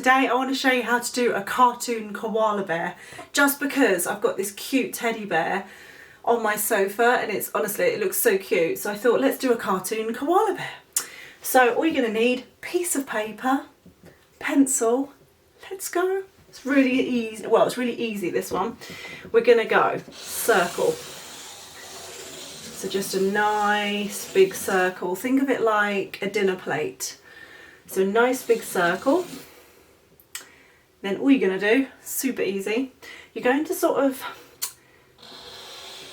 today I want to show you how to do a cartoon koala bear, just because I've got this cute teddy bear on my sofa and it's honestly, it looks so cute. So I thought, let's do a cartoon koala bear. So all you're going to need, piece of paper, pencil, let's go. It's really easy, well it's really easy this one. We're going to go circle. So just a nice big circle, think of it like a dinner plate. So a nice big circle. Then all you're going to do, super easy, you're going to sort of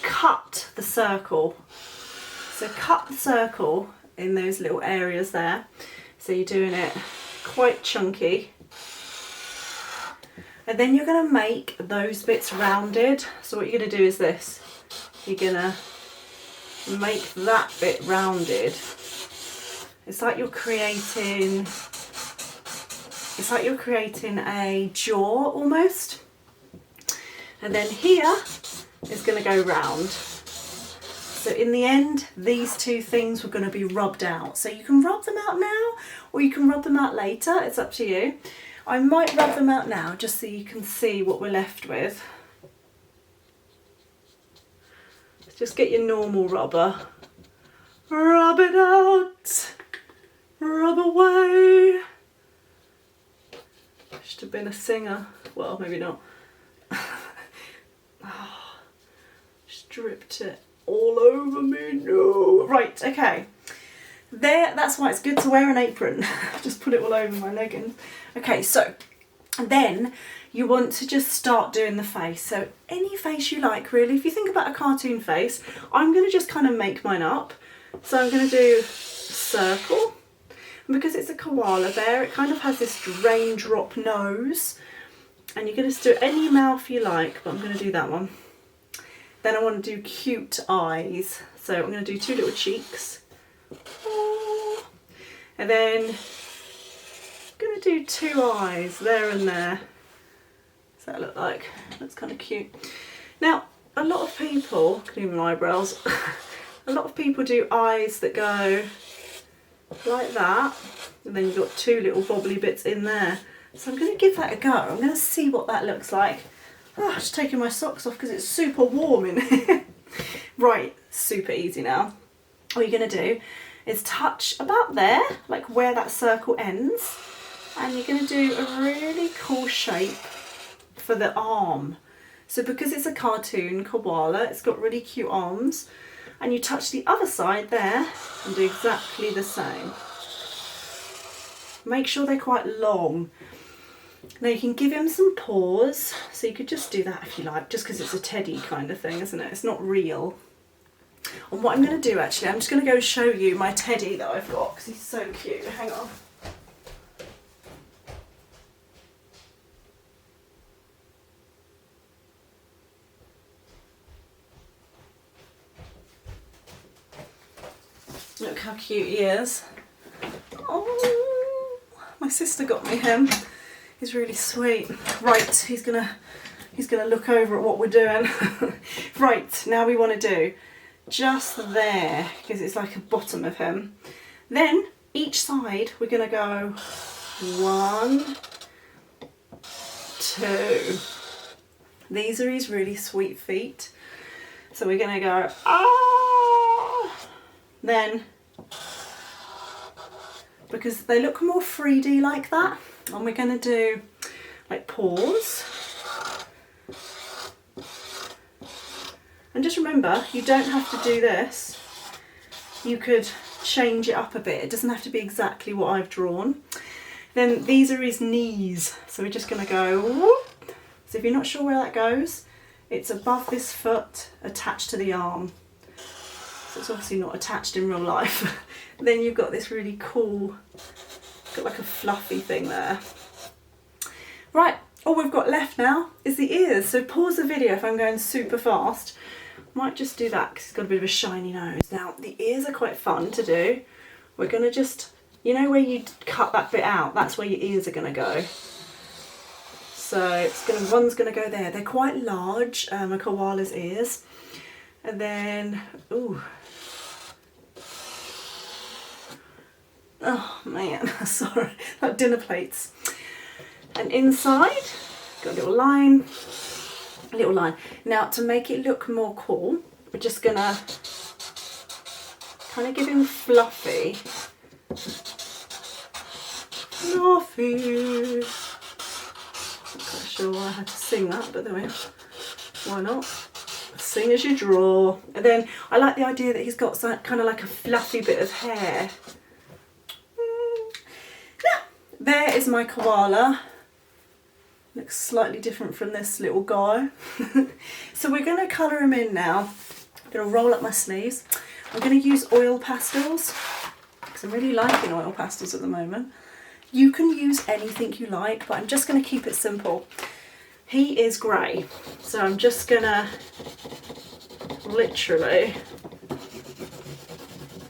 cut the circle. So cut the circle in those little areas there. So you're doing it quite chunky. And then you're going to make those bits rounded. So what you're going to do is this. You're going to make that bit rounded. It's like you're creating a jaw almost. And then here is going to go round. So in the end, these two things were going to be rubbed out. So you can rub them out now or you can rub them out later. It's up to you. I might rub them out now just so you can see what we're left with. Just get your normal rubber. Rub it out. Rub away. Should have been a singer. Well, maybe not. Oh, stripped it all over me. No. Right, okay. There, that's why it's good to wear an apron. Just put it all over my leggings. Okay, so then you want to just start doing the face. So any face you like, really. If you think about a cartoon face, I'm going to just kind of make mine up. So I'm going to do a circle. And because it's a koala bear, it kind of has this raindrop nose. And you're going to do any mouth you like, but I'm going to do that one. Then I want to do cute eyes. So I'm going to do two little cheeks. And then I'm going to do two eyes there and there. What's that look like? That's kind of cute. Now, a lot of people, including my eyebrows, a lot of people do eyes that go like that, and then you've got two little bobbly bits in there. So I'm going to give that a go. I'm going to see what that looks like. Oh, I'm just taking my socks off because it's super warm in here. Right, super easy now. All you're going to do is touch about there, like where that circle ends, and you're going to do a really cool shape for the arm. So because it's a cartoon koala, it's got really cute arms, and you touch the other side there and do exactly the same. Make sure they're quite long. Now you can give him some paws, so you could just do that if you like, just because it's a teddy kind of thing, isn't it? It's not real. And what I'm going to do actually, I'm just going to go and show you my teddy that I've got because he's so cute. Hang on. Look how cute he is. Oh, my sister got me him. He's really sweet. Right, he's gonna look over at what we're doing. Right, now we want to do just there, because it's like a bottom of him. Then each side we're going to go 1, 2. These are his really sweet feet. So we're going to go ah. Then, because they look more 3D like that, and we're going to do like paws. And just remember, you don't have to do this. You could change it up a bit. It doesn't have to be exactly what I've drawn. Then these are his knees. So we're just going to go whoop. So if you're not sure where that goes, it's above this foot, attached to the arm. So it's obviously not attached in real life. Then you've got this really cool, got like a fluffy thing there. Right, all we've got left now is the ears. So pause the video if I'm going super fast. Might just do that because he's got a bit of a shiny nose. Now, the ears are quite fun to do. We're going to just, you know where you cut that bit out? That's where your ears are going to go. So it's going to, one's going to go there. They're quite large, a koala's ears. And then, ooh. Oh man, sorry, like dinner plates. And inside, got a little line, a little line. Now to make it look more cool, we're just gonna kind of give him fluffy. Fluffy. Not quite sure why I had to sing that, but there we are. Why not? Sing as you draw. And then I like the idea that he's got some, kind of like a fluffy bit of hair. Yeah, there is my koala. Looks slightly different from this little guy. So we're going to colour him in now. I'm going to roll up my sleeves. I'm going to use oil pastels because I'm really liking oil pastels at the moment. You can use anything you like, but I'm just going to keep it simple. He is grey, so I'm just going to literally,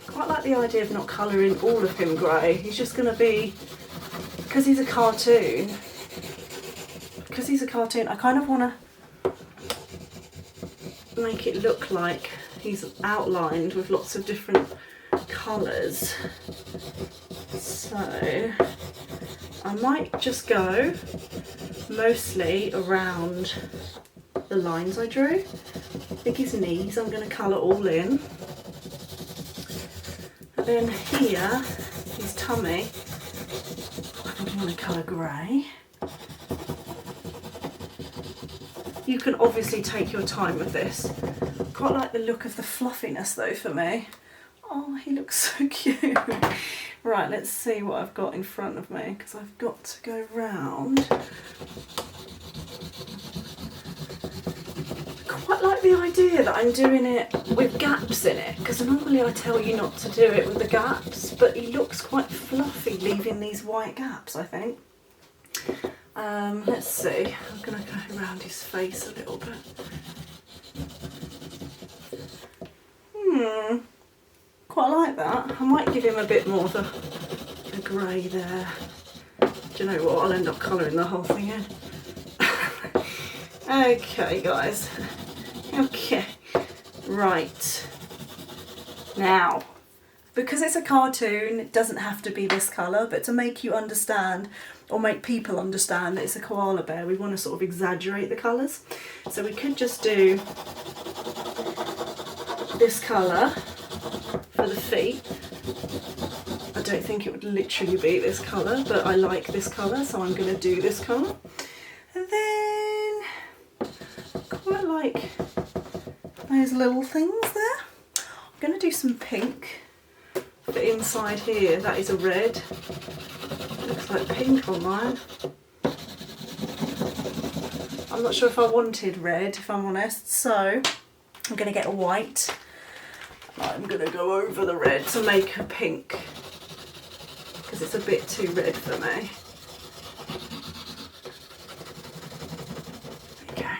quite like the idea of not colouring all of him grey. He's just going to be, because he's a cartoon, I kind of want to make it look like he's outlined with lots of different colours. So I might just go mostly around the lines I drew. I think his knees I'm going to colour all in. And then here, his tummy, I think I'm going to colour grey. You can obviously take your time with this. Quite like the look of the fluffiness though for me. Oh, he looks so cute. Right, let's see what I've got in front of me because I've got to go round. Quite like the idea that I'm doing it with gaps in it because normally I tell you not to do it with the gaps, but he looks quite fluffy leaving these white gaps, I think. Let's see, I'm going to go around his face a little bit. Quite like that. I might give him a bit more of a grey there. Do you know what, I'll end up colouring the whole thing in. Okay guys, okay, right. Now, because it's a cartoon, it doesn't have to be this colour, but to make you understand, or make people understand that it's a koala bear, we want to sort of exaggerate the colours. So we could just do this colour for the feet. I don't think it would literally be this colour, but I like this colour, so I'm going to do this colour. And then, quite like those little things there. I'm going to do some pink for inside here. That is a red. Looks like pink on mine. I'm not sure if I wanted red, if I'm honest, so I'm going to get a white. I'm going to go over the red to make a pink because it's a bit too red for me. Okay.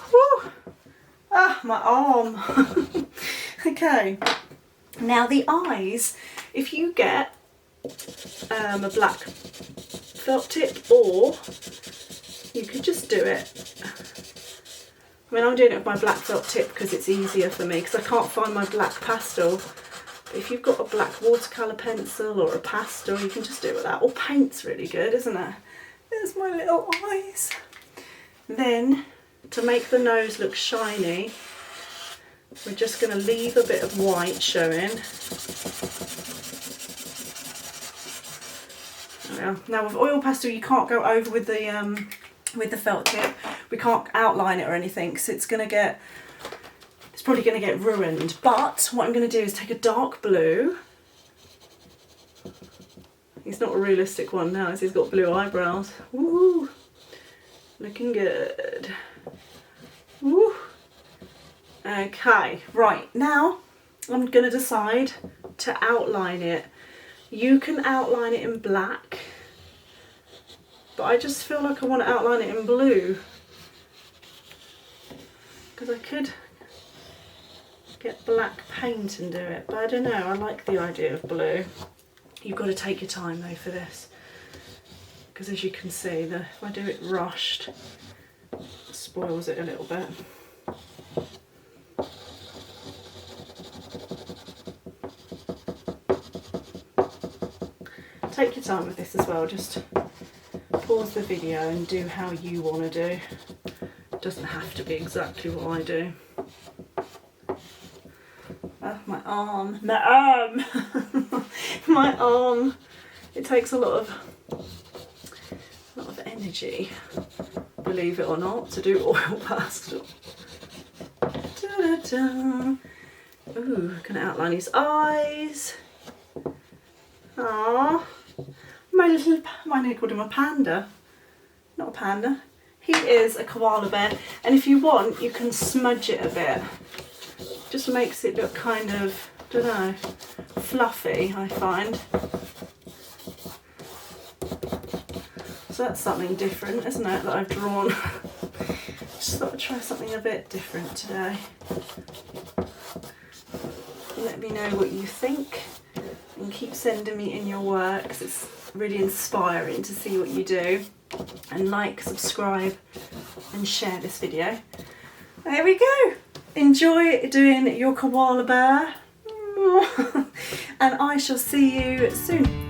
Whew. Ah, my arm. Okay. Now the eyes, if you get a black felt tip, or you could just do it. I mean, I'm doing it with my black felt tip because it's easier for me because I can't find my black pastel. But if you've got a black watercolour pencil or a pastel, you can just do it with that. Or paint's really good, isn't it? There's my little eyes. Then, to make the nose look shiny, we're just going to leave a bit of white showing. Now with oil pastel you can't go over with the felt tip. We can't outline it or anything because it's probably going to get ruined. But what I'm going to do is take a dark blue. He's not a realistic one now as he's got blue eyebrows. Woo! Looking good. Woo! Okay, right, now I'm going to decide to outline it. You can outline it in black, but I just feel like I want to outline it in blue because I could get black paint and do it, but I don't know, I like the idea of blue. You've got to take your time though for this because as you can see, if I do it rushed, it spoils it a little bit. Take your time with this as well, just pause the video and do how you want to do. It doesn't have to be exactly what I do. My arm, my arm. It takes a lot of energy, believe it or not, to do oil pastel. Ooh, gonna outline his eyes. Ah, my nearly called him a panda. Not a panda. He is a koala bear, and if you want, you can smudge it a bit. Just makes it look kind of, don't know, fluffy, I find. So that's something different, isn't it, that I've drawn. Just thought I'd try something a bit different today. Let me know what you think, and keep sending me in your work, because it's really inspiring to see what you do. And like, subscribe and share this video. There we go. Enjoy doing your koala bear. And I shall see you soon.